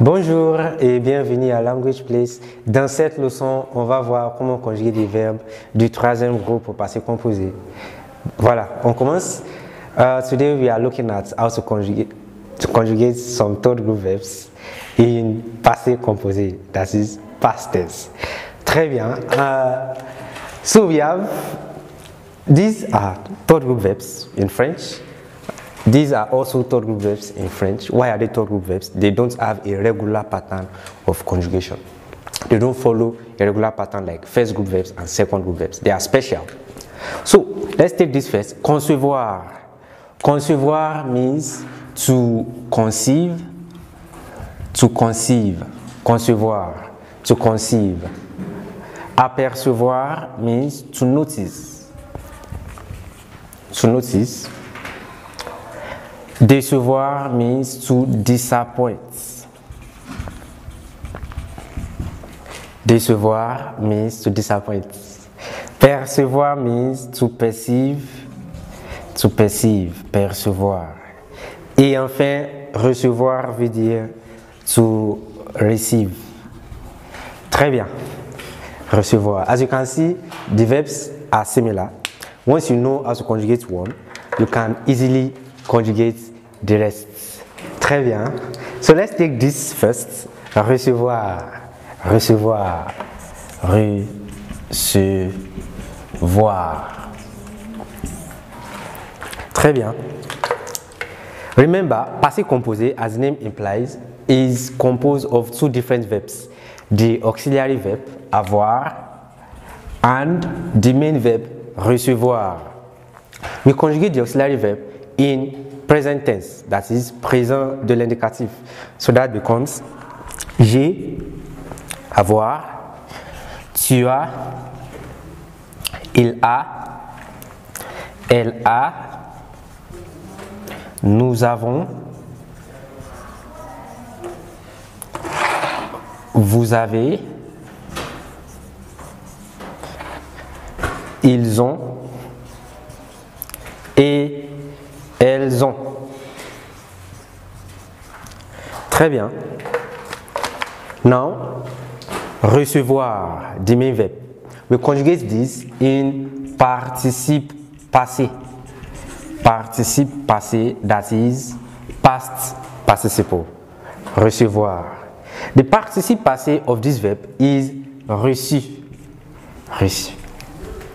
Bonjour et bienvenue à Language Place. Dans cette leçon, on va voir comment conjuguer des verbes du troisième groupe au passé composé. Voilà, on commence. Today we are looking at how to conjugate some third group verbs in passé composé, that is past tense. Très bien. So we have, these are third group verbs in French. These are also third group verbs in French. Why are they third group verbs? They don't have a regular pattern of conjugation. They don't follow a regular pattern like first group verbs and second group verbs. They are special. So let's take this first. Concevoir. Concevoir means to conceive, to conceive. Concevoir, to conceive. Apercevoir means to notice. To notice. Décevoir means to disappoint. Décevoir means to disappoint. Percevoir means to perceive. To perceive, percevoir. Et enfin, recevoir veut dire to receive. Très bien. Recevoir. As you can see, the verbs are similar. Once you know how to conjugate one, you can easily conjugate the rest. Très bien. So let's take this first. Recevoir. Recevoir. Recevoir. Très bien. Remember, passé composé, as the name implies, is composed of two different verbs. The auxiliary verb, avoir, and the main verb, recevoir. We conjugate the auxiliary verb in present tense, that is présent de l'indicatif. So that becomes j'ai, avoir, tu as, il a, elle a, nous avons, vous avez, ils ont et elles ont. Très bien. Now, recevoir, the main verb. We conjugate this in participe passé. Participe passé, that is past participle. Recevoir. The participe passé of this verb is reçu. Reçu.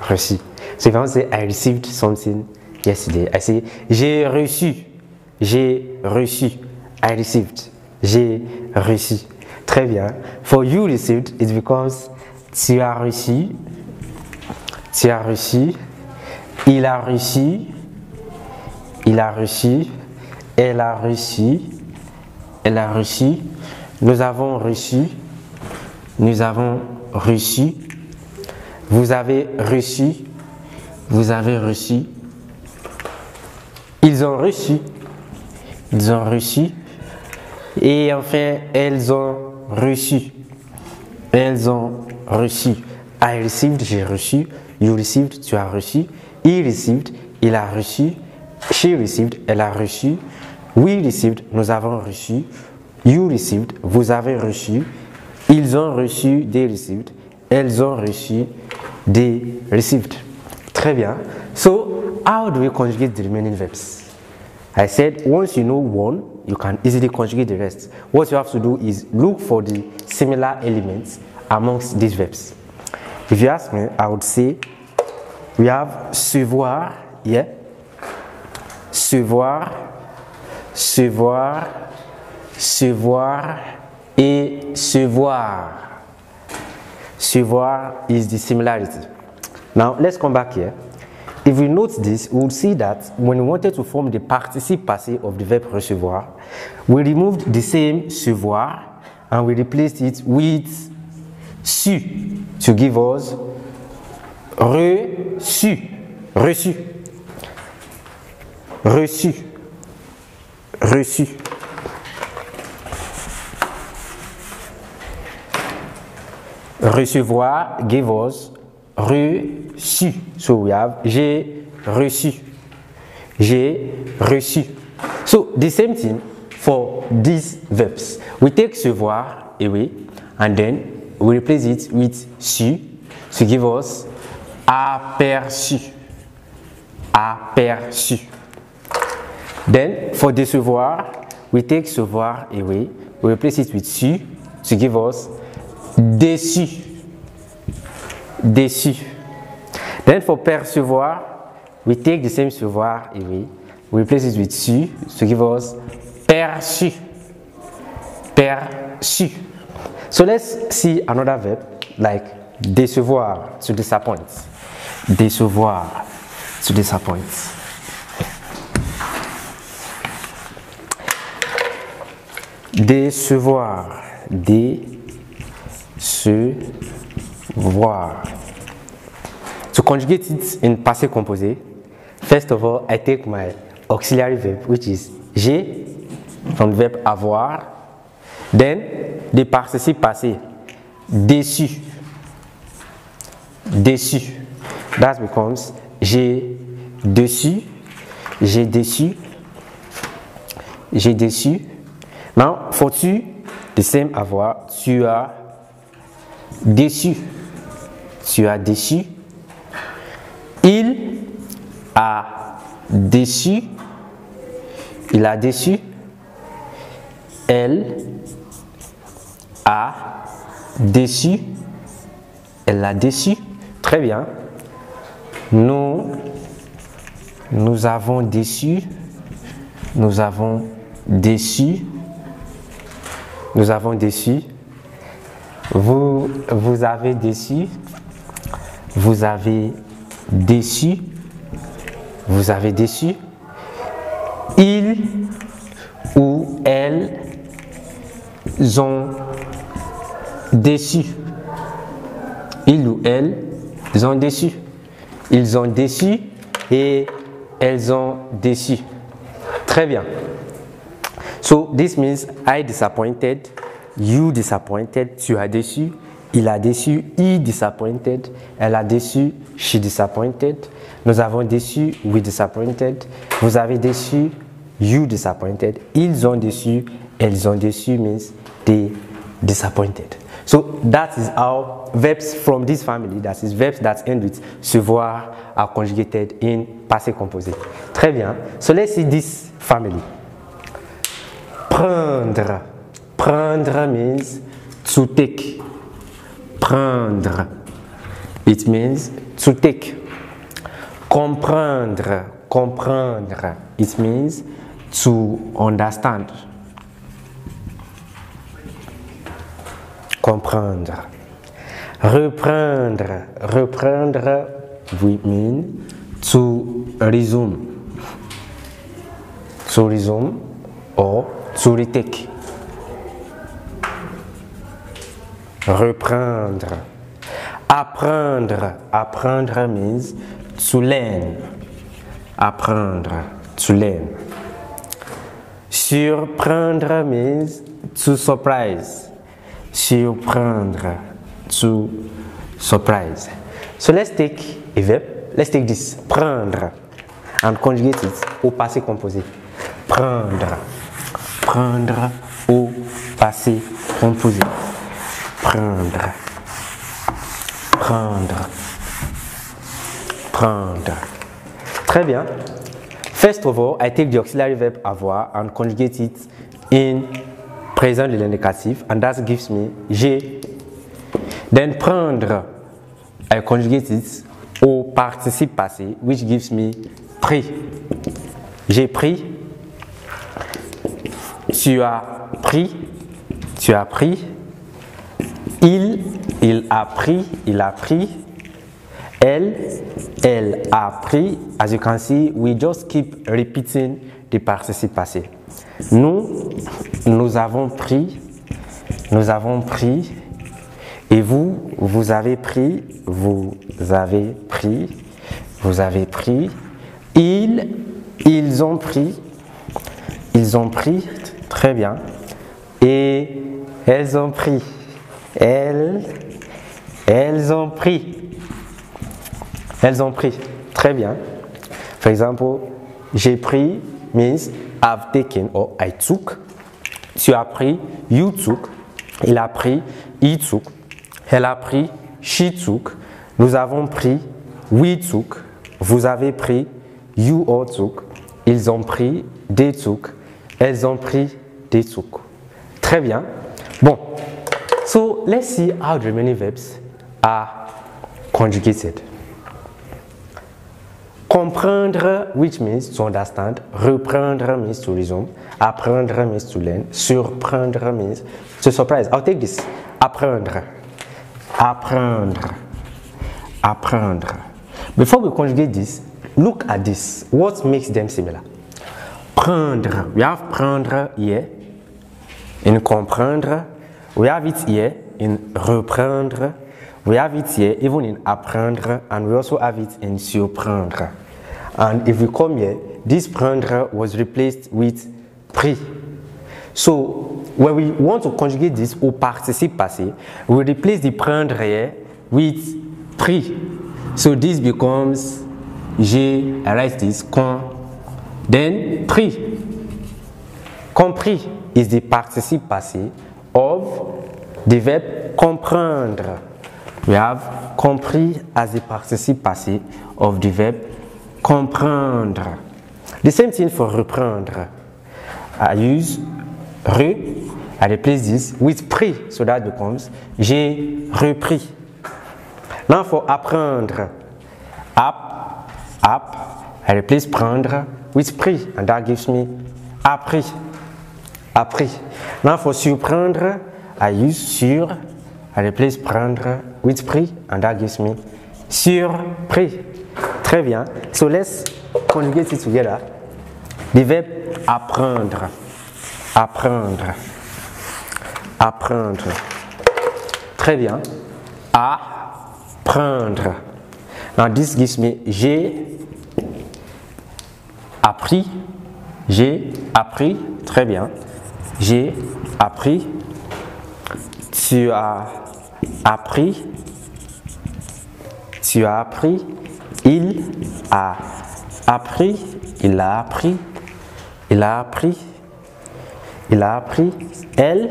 Reçu. So if I want to say I received something yesterday, I say j'ai reçu. J'ai reçu. I received. J'ai reçu. Très bien. For you received, it becomes tu as reçu. Tu as reçu. Il a reçu. Il a reçu. Elle a reçu. Elle a reçu. Nous avons reçu. Nous avons reçu. Vous avez reçu. Vous avez reçu. Ils ont reçu. Ils ont reçu. Et enfin, elles ont reçu. Elles ont reçu. I received, j'ai reçu. You received, tu as reçu. He received, il a reçu. She received, elle a reçu. We received, nous avons reçu. You received, vous avez reçu. Ils ont reçu, they received. Elles ont reçu, they received. Très bien. So, how do we conjugate the remaining verbs? I said, once you know one, you can easily conjugate the rest. What you have to do is look for the similar elements amongst these verbs. If you ask me, I would say, we have se voir, yeah. Se voir, se voir, se voir et se voir. Se voir is the similarity. Now, let's come back here. If we note this, we will see that when we wanted to form the participe passé of the verb recevoir, we removed the same se voir and we replaced it with su to give us reçu, reçu, reçu, reçu. Recevoir give us reçu. So we have j'ai reçu. J'ai reçu. So the same thing for these verbs. We take se voir away and then we replace it with su to give us aperçu. Aperçu. Then for décevoir, we take se voir away, we replace it with su to give us déçu. Déçu. Then for percevoir, we take the same se voir away, we replace it with su to give us perçu. Perçu. So let's see another verb like décevoir, to disappoint. Décevoir, to disappoint. Décevoir, décevoir. To conjugate it in passé composé, first of all, I take my auxiliary verb, which is j'ai, from the verb avoir, then the participe passé, déçu, déçu. That becomes j'ai déçu, j'ai déçu, j'ai déçu. Now, for tu, the same avoir, tu as déçu, tu as déçu. Il a déçu, il a déçu. Elle a déçu, elle a déçu. Très bien. Nous avons déçu, nous avons déçu, nous avons déçu. Vous avez déçu, vous avez déçu, vous avez déçu. Il ou elles ont déçu. Ils ou elles ont déçu. Ils ont déçu et elles ont déçu. Très bien. So this means I disappointed, you disappointed, tu as déçu, il a déçu, he disappointed, elle a déçu, she disappointed, nous avons déçu, we disappointed, vous avez déçu, you disappointed, ils ont déçu, elles ont déçu means they disappointed. So that is how verbs from this family, that is verbs that end with se voir, are conjugated in passé composé. Très bien. So let's see this family. Prendre. Prendre means to take. Prendre. It means to take. Comprendre. Comprendre. It means to understand. Comprendre. Reprendre. Reprendre, we mean to resume. To resume or to retake. Reprendre. Apprendre. Apprendre means to learn. Apprendre. To learn. Surprendre means to surprise. Surprendre. To surprise. So let's take a verb. Let's take this. Prendre. And conjugate it au passé composé. Prendre. Prendre au passé composé. Prendre. Prendre. Prendre. Très bien. First of all, I take the auxiliary verb avoir and conjugate it in present indicatif, and that gives me j'ai. Then prendre, I conjugate it au participe passé, which gives me pris. J'ai pris. Tu as pris. Tu as pris. Il a pris. Il a pris. Elle a pris. As you can see, we just keep repeating the participe passé. Nous avons pris. Nous avons pris. Et vous avez pris. Vous avez pris. Vous avez pris. Ils ont pris. Ils ont pris. Très bien. Et elles ont pris. Elles ont pris. Elles ont pris. Très bien. For example, j'ai pris means I've taken or I took. Tu as pris, you took. Il a pris, he took. Elle a pris, she took. Nous avons pris, we took. Vous avez pris, you all took. Ils ont pris, they took. Elles ont pris, they took. Très bien. Bon. So let's see how the remaining verbs are conjugated. Comprendre, which means to understand. Reprendre means to resume. Apprendre means to learn. Surprendre means to surprise. I'll take this. Apprendre. Apprendre. Apprendre. Before we conjugate this, look at this. What makes them similar? Prendre. We have prendre here in comprendre. We have it here in reprendre. We have it here even in apprendre, and we also have it in surprendre. And if we come here, this prendre was replaced with pris. So when we want to conjugate this au participe passé, we replace the prendre here with pris. So this becomes j'ai, I write this, then pris. Compris is the participe passé of the verb comprendre. We have compris as the participe passé of the verb comprendre. The same thing for reprendre. I use re, I replace this with pris, so that becomes j'ai repris. Now for apprendre, app, I replace prendre with pris, and that gives me appris. Appris. Now for surprendre, I use sur, I replace prendre with pris, and that gives me surpris. Très bien. So let's conjugate it together. The verb apprendre. Apprendre. Apprendre. Très bien. Apprendre. Now this gives me j'ai appris. J'ai appris. Très bien. J'ai appris. Tu as appris. Tu as appris. Il a appris. Il a appris. Il a appris. Il a appris. Elle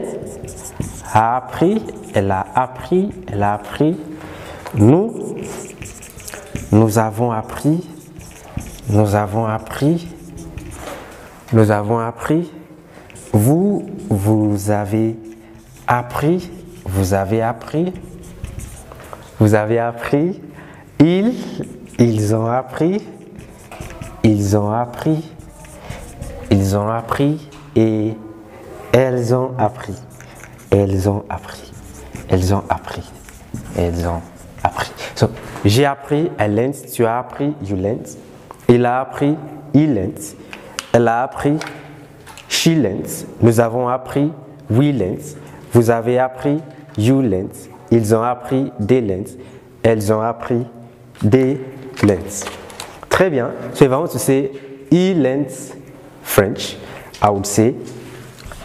a appris. Elle a appris. Elle a appris. Nous avons appris. Nous avons appris. Nous avons appris. Vous avez appris. Vous avez appris. Vous avez appris. Ils ont appris. Ils ont appris. Ils ont appris. Et elles ont appris. Elles ont appris. Elles ont appris. Elles ont appris. So, j'ai appris, I learned. Tu as appris, you learned. Il a appris, he learned. Elle a appris, she learned. Nous avons appris, we learned. Vous avez appris, you learned. Ils ont appris, they learned. Elles ont appris, they learned. Très bien. So if I want to say he learned French, I would say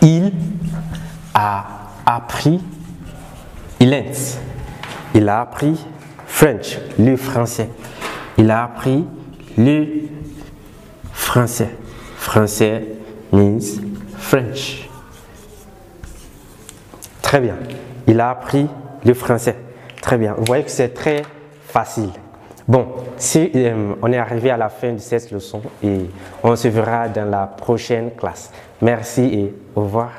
il a appris, he learned. Il a appris French, le français. Il a appris le français. Français means French. Très bien. Il a appris le français. Très bien. Vous voyez que c'est très facile. Bon, si on est arrivé à la fin de cette leçon et on se verra dans la prochaine classe. Merci et au revoir.